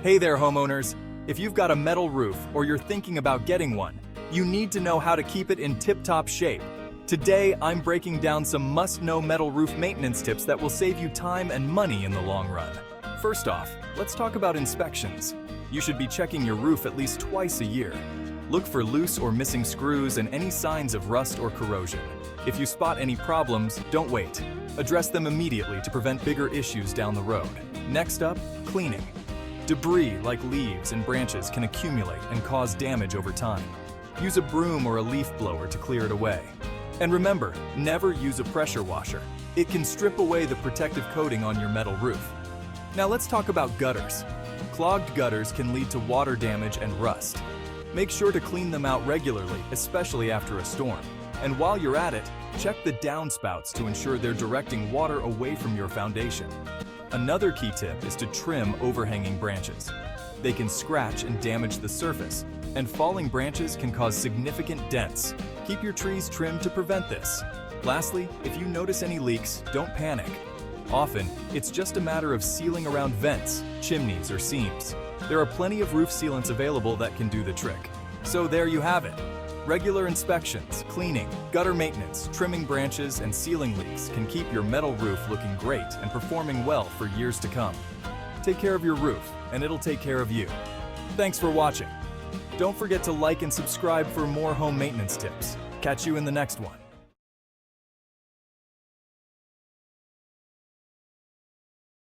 Hey there, homeowners! If you've got a metal roof or you're thinking about getting one, you need to know how to keep it in tip-top shape. Today, I'm breaking down some must-know metal roof maintenance tips that will save you time and money in the long run. First off, let's talk about inspections. You should be checking your roof at least twice a year. Look for loose or missing screws and any signs of rust or corrosion. If you spot any problems, don't wait. Address them immediately to prevent bigger issues down the road. Next up, cleaning. Debris like leaves and branches can accumulate and cause damage over time. Use a broom or a leaf blower to clear it away. And remember, never use a pressure washer. It can strip away the protective coating on your metal roof. Now let's talk about gutters. Clogged gutters can lead to water damage and rust. Make sure to clean them out regularly, especially after a storm. And while you're at it, check the downspouts to ensure they're directing water away from your foundation. Another key tip is to trim overhanging branches. They can scratch and damage the surface, and falling branches can cause significant dents. Keep your trees trimmed to prevent this. Lastly, if you notice any leaks, don't panic. Often, it's just a matter of sealing around vents, chimneys, or seams. There are plenty of roof sealants available that can do the trick. So there you have it. Regular inspections, cleaning, gutter maintenance, trimming branches, and sealing leaks can keep your metal roof looking great and performing well for years to come. Take care of your roof, and it'll take care of you. Thanks for watching. Don't forget to like and subscribe for more home maintenance tips. Catch you in the next one.